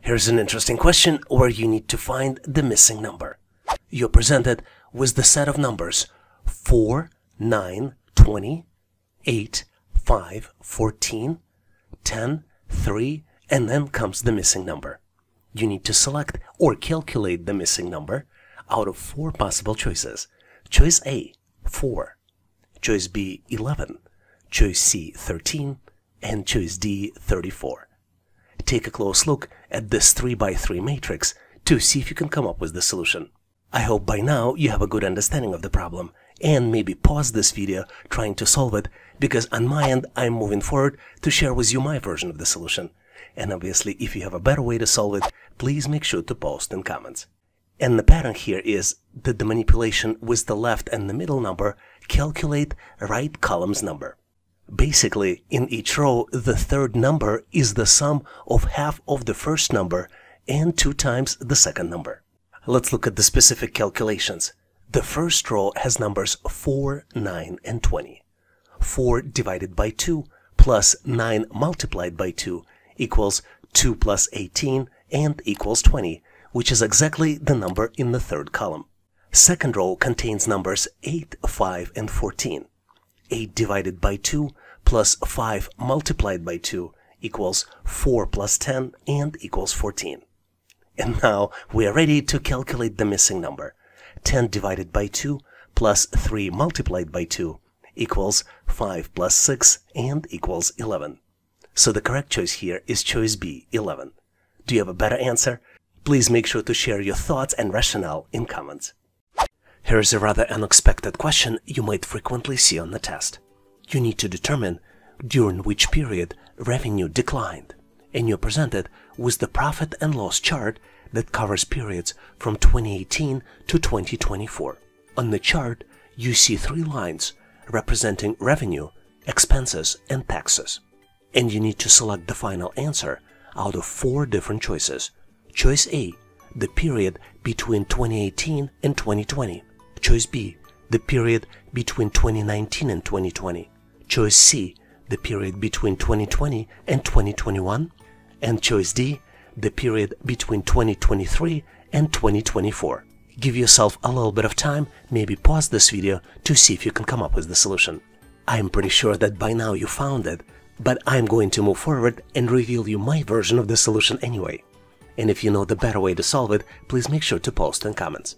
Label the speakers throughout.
Speaker 1: Here's an interesting question where you need to find the missing number. You're presented with the set of numbers 4, 9, 20, 8, 5, 14, 10, 3, and then comes the missing number. You need to select or calculate the missing number out of 4 possible choices. Choice A, 4. Choice B, 11. Choice C, 13. And choice D, 34. Take a close look at this 3x3 matrix to see if you can come up with the solution. I hope by now you have a good understanding of the problem and maybe pause this video trying to solve it, because on my end I'm moving forward to share with you my version of the solution. And obviously if you have a better way to solve it, please make sure to post in comments. And the pattern here is that the manipulation with the left and the middle number calculate right column's number. Basically, in each row, the third number is the sum of half of the first number and 2 times the second number. Let's look at the specific calculations. The first row has numbers 4, 9, and 20. 4 divided by 2 plus 9 multiplied by 2 equals 2 plus 18 and equals 20, which is exactly the number in the third column. Second row contains numbers 8, 5, and 14. 8 divided by 2 plus 5 multiplied by 2 equals 4 plus 10 and equals 14. And now we are ready to calculate the missing number. 10 divided by 2 plus 3 multiplied by 2 equals 5 plus 6 and equals 11. So the correct choice here is choice B, 11. Do you have a better answer? Please make sure to share your thoughts and rationale in comments. Here's a rather unexpected question you might frequently see on the test. You need to determine during which period revenue declined, and you're presented with the profit and loss chart that covers periods from 2018 to 2024. On the chart, you see 3 lines representing revenue, expenses, and taxes. And you need to select the final answer out of 4 different choices. Choice A, the period between 2018 and 2020. Choice B, the period between 2019 and 2020. Choice C, the period between 2020 and 2021. And choice D, the period between 2023 and 2024. Give yourself a little bit of time, maybe pause this video to see if you can come up with the solution. I'm pretty sure that by now you found it, but I'm going to move forward and reveal you my version of the solution anyway. And if you know the better way to solve it, please make sure to post in comments.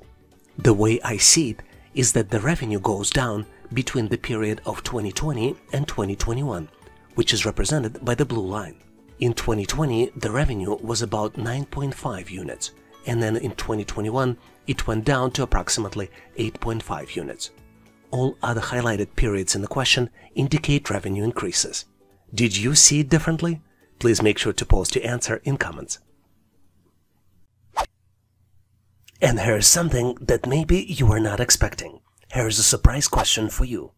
Speaker 1: The way I see it is that the revenue goes down between the period of 2020 and 2021, which is represented by the blue line. In 2020, the revenue was about 9.5 units, and then in 2021, it went down to approximately 8.5 units. All other highlighted periods in the question indicate revenue increases. Did you see it differently? Please make sure to post your answer in comments. And here's something that maybe you were not expecting. Here's a surprise question for you.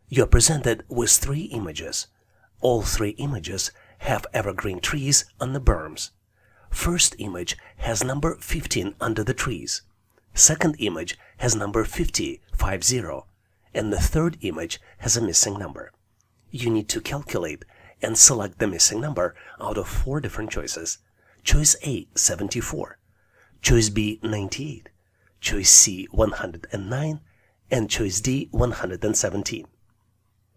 Speaker 1: You're presented with 3 images. All 3 images have evergreen trees on the berms. First image has number 15 under the trees. Second image has number 50, 50, and the third image has a missing number. You need to calculate and select the missing number out of 4 different choices. Choice A, 74. Choice B, 98. Choice C, 109. And choice D, 117.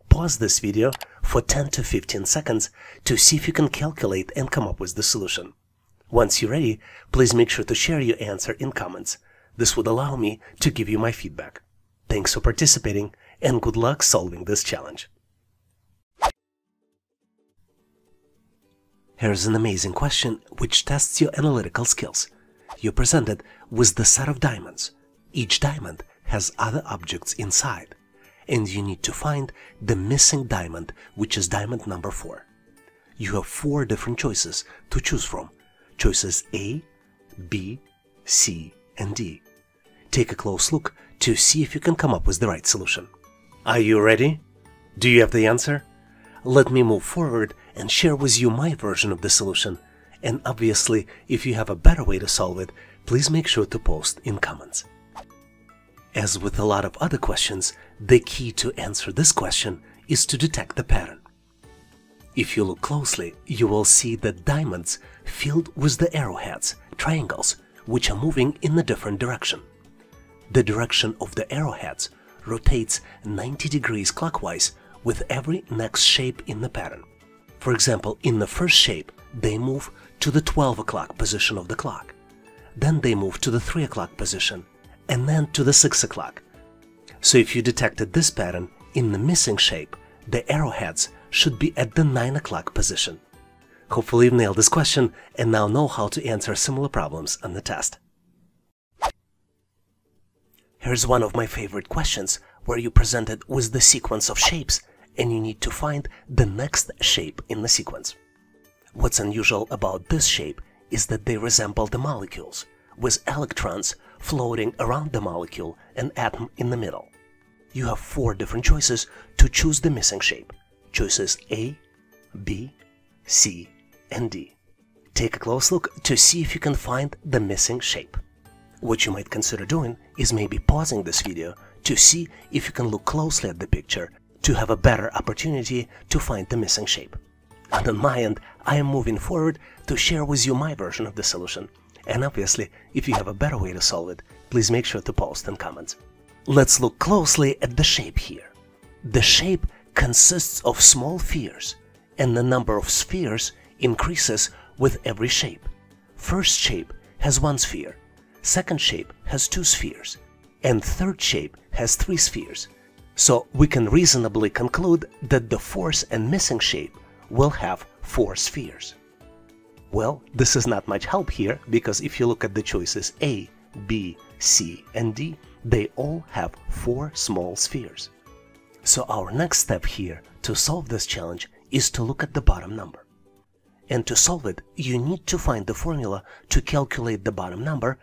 Speaker 1: Pause this video for 10 to 15 seconds to see if you can calculate and come up with the solution. Once you're ready, please make sure to share your answer in comments. This would allow me to give you my feedback. Thanks for participating and good luck solving this challenge. Here's an amazing question which tests your analytical skills. You're presented with the set of diamonds. Each diamond has other objects inside, and you need to find the missing diamond, which is diamond number 4. You have 4 different choices to choose from. Choices A, B, C, and D. Take a close look to see if you can come up with the right solution. Are you ready? Do you have the answer? Let me move forward and share with you my version of the solution. And obviously, if you have a better way to solve it, please make sure to post in comments. As with a lot of other questions, the key to answer this question is to detect the pattern. If you look closely, you will see that diamonds filled with the arrowheads, triangles, which are moving in a different direction. The direction of the arrowheads rotates 90 degrees clockwise with every next shape in the pattern. For example, in the first shape, they move to the 12 o'clock position of the clock. Then they move to the 3 o'clock position, and then to the 6 o'clock. So if you detected this pattern, in the missing shape, the arrowheads should be at the 9 o'clock position. Hopefully you've nailed this question and now know how to answer similar problems on the test. Here's one of my favorite questions where you're presented with the sequence of shapes and you need to find the next shape in the sequence. What's unusual about this shape is that they resemble the molecules, with electrons floating around the molecule and atom in the middle. You have 4 different choices to choose the missing shape. Choices A, B, C, and D. Take a close look to see if you can find the missing shape. What you might consider doing is maybe pausing this video to see if you can look closely at the picture to have a better opportunity to find the missing shape. And on my end, I am moving forward to share with you my version of the solution. And obviously, if you have a better way to solve it, please make sure to post in comments. Let's look closely at the shape here. The shape consists of small spheres, and the number of spheres increases with every shape. First shape has 1 sphere, second shape has 2 spheres, and third shape has 3 spheres. So we can reasonably conclude that the fourth and missing shape will have 4 spheres. Well, this is not much help here, because if you look at the choices A, B, C, and D, they all have 4 small spheres. So our next step here to solve this challenge is to look at the bottom number. And to solve it, you need to find the formula to calculate the bottom number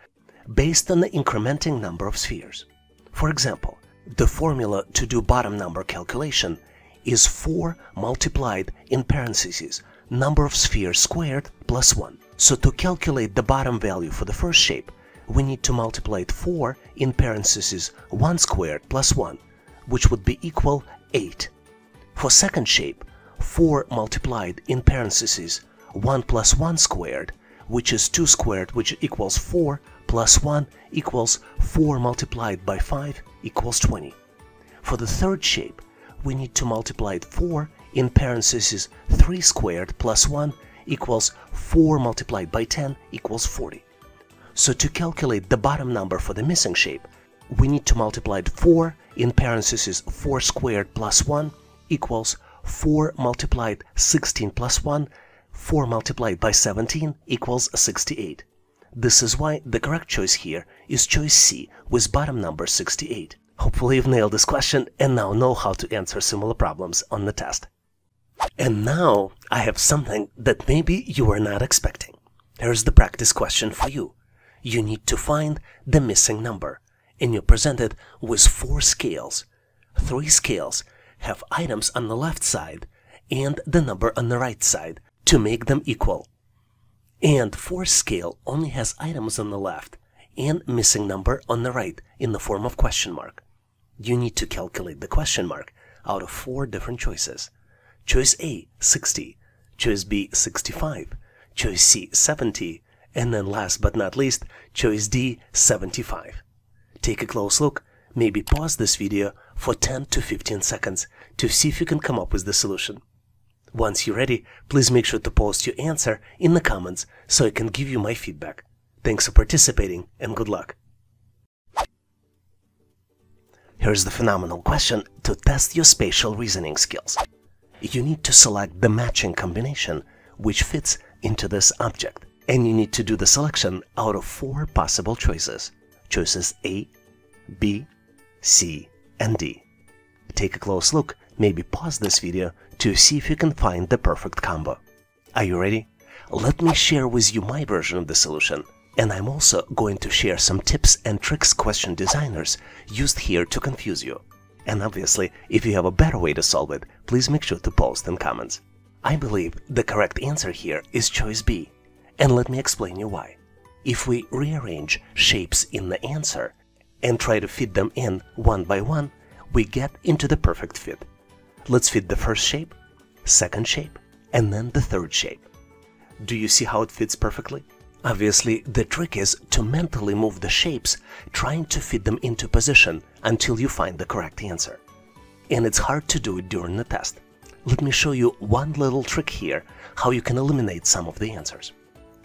Speaker 1: based on the incrementing number of spheres. For example, the formula to do bottom number calculation is 4 multiplied in parentheses number of spheres squared plus 1. So to calculate the bottom value for the first shape, we need to multiply 4 in parentheses 1 squared plus 1, which would be equal 8. For second shape, 4 multiplied in parentheses 1 plus 1 squared, which is 2 squared, which equals 4, plus 1 equals 4 multiplied by 5 equals 20. For the third shape, we need to multiply 4 in parentheses 3 squared plus 1 equals 4 multiplied by 10 equals 40. So to calculate the bottom number for the missing shape, we need to multiply 4 in parentheses 4 squared plus 1 equals 4 multiplied 16 plus 1, 4 multiplied by 17 equals 68. This is why the correct choice here is choice C with bottom number 68. Hopefully you've nailed this question and now know how to answer similar problems on the test. And now I have something that maybe you were not expecting. Here's the practice question for you. You need to find the missing number, and you're presented with 4 scales. 3 scales have items on the left side and the number on the right side to make them equal. And 4th scale only has items on the left and missing number on the right in the form of question mark. You need to calculate the question mark out of 4 different choices. Choice A, 60, choice B, 65, choice C, 70, and then last but not least, choice D, 75. Take a close look, maybe pause this video for 10 to 15 seconds to see if you can come up with the solution. Once you're ready, please make sure to post your answer in the comments so I can give you my feedback. Thanks for participating and good luck. Here's the phenomenal question to test your spatial reasoning skills. You need to select the matching combination which fits into this object. And you need to do the selection out of 4 possible choices. Choices A, B, C, and D. Take a close look, maybe pause this video to see if you can find the perfect combo. Are you ready? Let me share with you my version of the solution. And I'm also going to share some tips and tricks question designers used here to confuse you. And obviously, if you have a better way to solve it, please make sure to post in comments. I believe the correct answer here is choice B. And let me explain you why. If we rearrange shapes in the answer and try to fit them in one by one, we get into the perfect fit. Let's fit the first shape, second shape, and then the third shape. Do you see how it fits perfectly? Obviously, the trick is to mentally move the shapes, trying to fit them into position until you find the correct answer. And it's hard to do it during the test. Let me show you one little trick here, how you can eliminate some of the answers.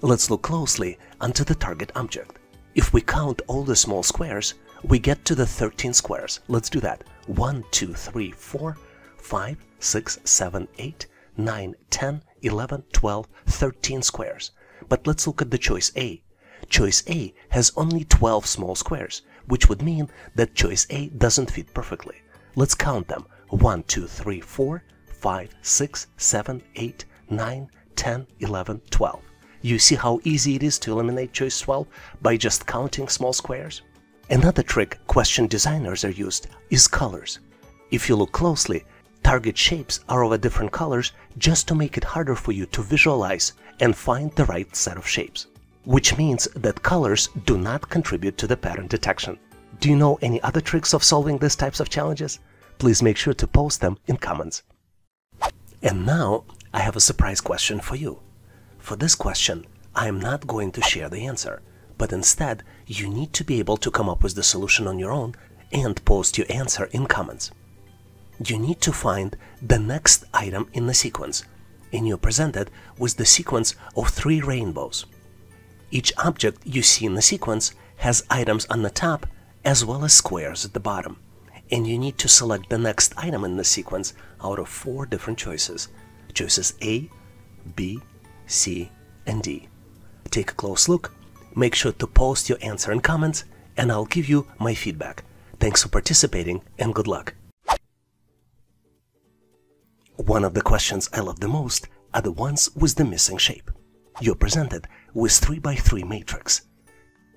Speaker 1: Let's look closely onto the target object. If we count all the small squares, we get to the 13 squares. Let's do that. 1, 2, 3, 4, 5, 6, 7, 8, 9, 10, 11, 12, 13 squares. But let's look at the choice A. Choice A has only 12 small squares, which would mean that choice A doesn't fit perfectly. Let's count them. 1, 2, 3, 4, 5, 6, 7, 8, 9, 10, 11, 12. You see how easy it is to eliminate choice 12 by just counting small squares? Another trick question designers are used is colors. If you look closely, target shapes are of different colors just to make it harder for you to visualize and find the right set of shapes. Which means that colors do not contribute to the pattern detection. Do you know any other tricks of solving these types of challenges? Please make sure to post them in comments. And now I have a surprise question for you. For this question, I am not going to share the answer, but instead you need to be able to come up with the solution on your own and post your answer in comments. You need to find the next item in the sequence, and you're presented with the sequence of 3 rainbows. Each object you see in the sequence has items on the top as well as squares at the bottom, and you need to select the next item in the sequence out of 4 different choices. Choices A, B, C, and D. Take a close look, make sure to post your answer in comments, and I'll give you my feedback. Thanks for participating and good luck. One of the questions I love the most are the ones with the missing shape. You're presented with 3x3 matrix.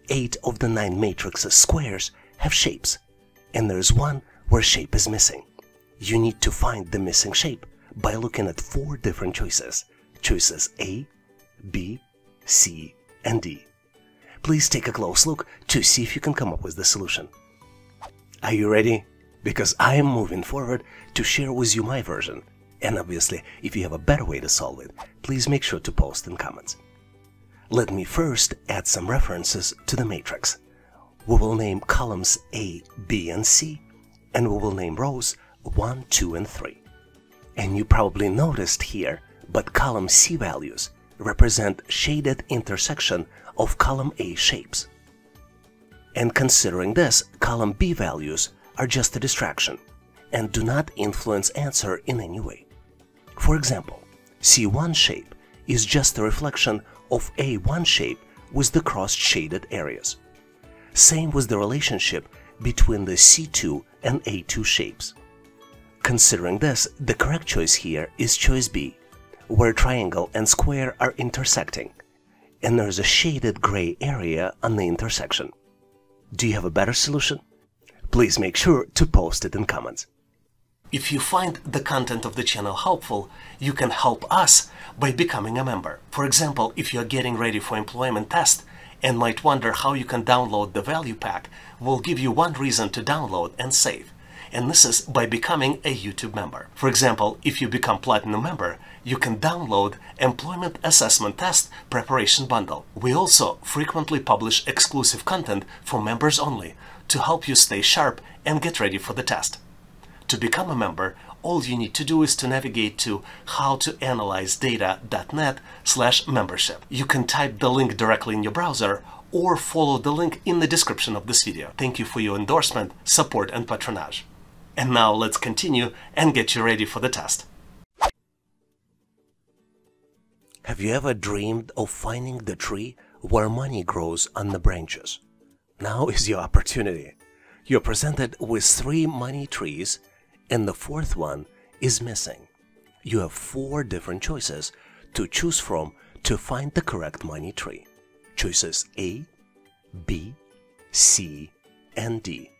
Speaker 1: 8 of the 9 matrix's squares have shapes, and there's one where shape is missing. You need to find the missing shape by looking at 4 different choices. Choices A, B, C, and D. Please take a close look to see if you can come up with the solution. Are you ready? Because I am moving forward to share with you my version. And obviously, if you have a better way to solve it, please make sure to post in comments. Let me first add some references to the matrix. We will name columns A, B, and C, and we will name rows 1, 2, and 3. And you probably noticed here, but column C values represent shaded intersection of column A shapes. And considering this, column B values are just a distraction and do not influence answer in any way. For example, C1 shape is just a reflection of A1 shape with the crossed shaded areas. Same with the relationship between the C2 and A2 shapes. Considering this, the correct choice here is choice B, where triangle and square are intersecting, and there's a shaded gray area on the intersection. Do you have a better solution? Please make sure to post it in comments. If you find the content of the channel helpful, you can help us by becoming a member. For example, if you're getting ready for employment test and might wonder how you can download the value pack, we'll give you one reason to download and save. And this is by becoming a YouTube member. For example, if you become Platinum member, you can download Employment Assessment Test Preparation Bundle. We also frequently publish exclusive content for members only to help you stay sharp and get ready for the test. To become a member, all you need to do is to navigate to howtoanalyzedata.net/membership. You can type the link directly in your browser or follow the link in the description of this video. Thank you for your endorsement, support, and patronage. And now let's continue and get you ready for the test. Have you ever dreamed of finding the tree where money grows on the branches? Now is your opportunity. You're presented with 3 money trees, and the 4th one is missing. You have 4 different choices to choose from to find the correct money tree. Choices A, B, C, and D.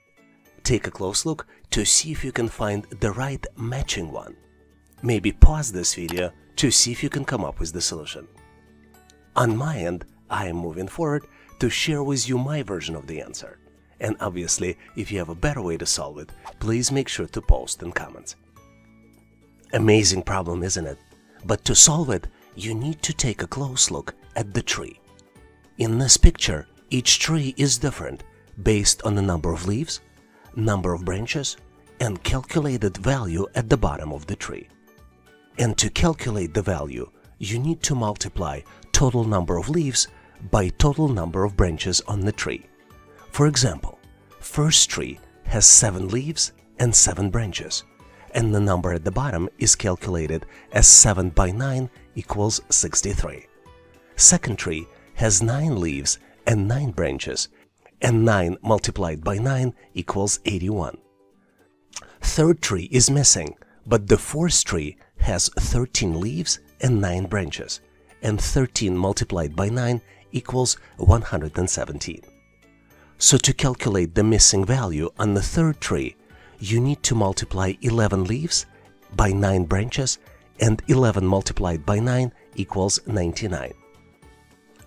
Speaker 1: Take a close look to see if you can find the right matching one. Maybe pause this video to see if you can come up with the solution. On my end, I am moving forward to share with you my version of the answer. And obviously, if you have a better way to solve it, please make sure to post in comments. Amazing problem, isn't it? But to solve it, you need to take a close look at the tree. In this picture, each tree is different based on the number of leaves, number of branches, and calculated value at the bottom of the tree. And to calculate the value, you need to multiply total number of leaves by total number of branches on the tree. For example, first tree has 7 leaves and 7 branches, and the number at the bottom is calculated as 7 by 9 equals 63. Second tree has 9 leaves and 9 branches, and 9 multiplied by 9 equals 81. Third tree is missing, but the fourth tree has 13 leaves and 9 branches, and 13 multiplied by 9 equals 117. So to calculate the missing value on the third tree, you need to multiply 11 leaves by 9 branches, and 11 multiplied by 9 equals 99.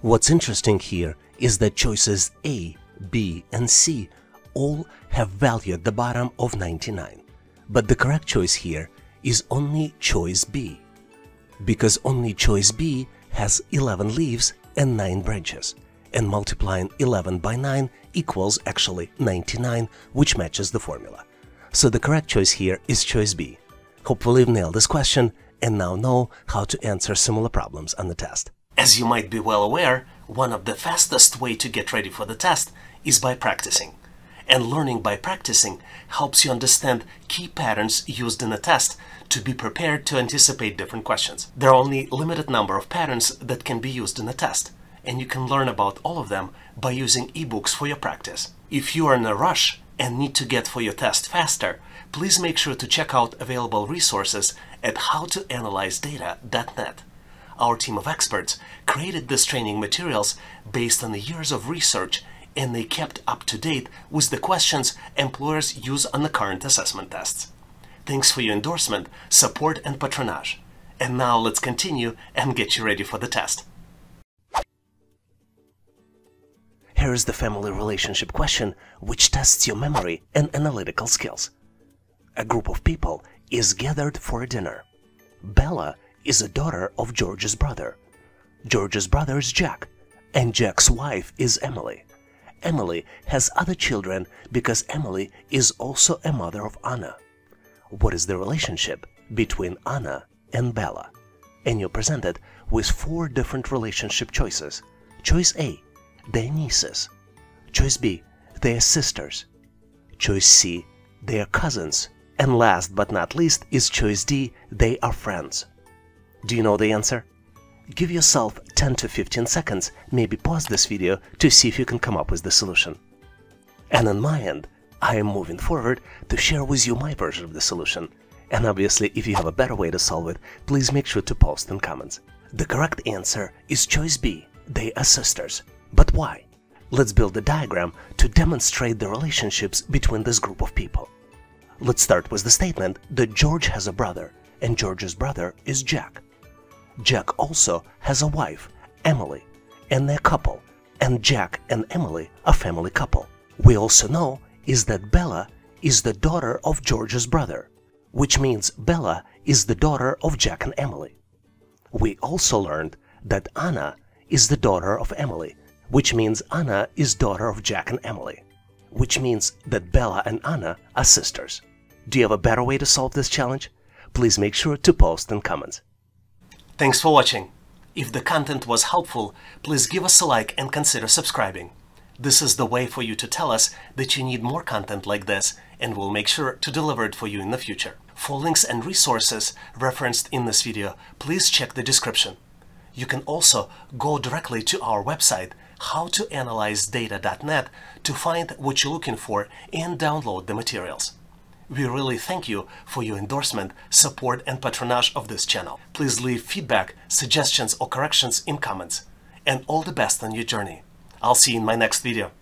Speaker 1: What's interesting here is that choices A, B, and C all have value at the bottom of 99. But the correct choice here is only choice B, because only choice B has 11 leaves and 9 branches, and multiplying 11 by 9 equals actually 99, which matches the formula. So the correct choice here is choice B. Hopefully you've nailed this question and now know how to answer similar problems on the test. As you might be well aware, one of the fastest way to get ready for the test is by practicing. And learning by practicing helps you understand key patterns used in a test to be prepared to anticipate different questions. There are only a limited number of patterns that can be used in a test, and you can learn about all of them by using ebooks for your practice. If you are in a rush and need to get for your test faster, please make sure to check out available resources at howtoanalyzedata.net. Our team of experts created these training materials based on the years of research, and they kept up to date with the questions employers use on the current assessment tests. Thanks for your endorsement, support, and patronage. And now let's continue and get you ready for the test. Here is the family relationship question, which tests your memory and analytical skills. A group of people is gathered for a dinner. Bella is a daughter of George's brother. George's brother is Jack, and Jack's wife is Emily. Emily has other children because Emily is also a mother of Anna. What is the relationship between Anna and Bella? And you're presented with 4 different relationship choices. Choice A, they're nieces. Choice B, they're sisters. Choice C, they're cousins. And last but not least is choice D, they are friends. Do you know the answer? Give yourself 10 to 15 seconds, maybe pause this video to see if you can come up with the solution. And on my end, I am moving forward to share with you my version of the solution. And obviously, if you have a better way to solve it, please make sure to post in comments. The correct answer is choice B, they are sisters. But why? Let's build a diagram to demonstrate the relationships between this group of people. Let's start with the statement that George has a brother, and George's brother is Jack. Jack also has a wife, Emily, and they're a couple, and Jack and Emily are a family couple. We also know is that Bella is the daughter of George's brother, which means Bella is the daughter of Jack and Emily. We also learned that Anna is the daughter of Emily, which means Anna is daughter of Jack and Emily, which means that Bella and Anna are sisters. Do you have a better way to solve this challenge? Please make sure to post in comments. Thanks for watching. If the content was helpful, please give us a like and consider subscribing. This is the way for you to tell us that you need more content like this, and we'll make sure to deliver it for you in the future. For links and resources referenced in this video, please check the description. You can also go directly to our website, howtoanalyzedata.net, to find what you're looking for and download the materials. We really thank you for your endorsement, support, and patronage of this channel. Please leave feedback, suggestions, or corrections in comments. And all the best on your journey. I'll see you in my next video.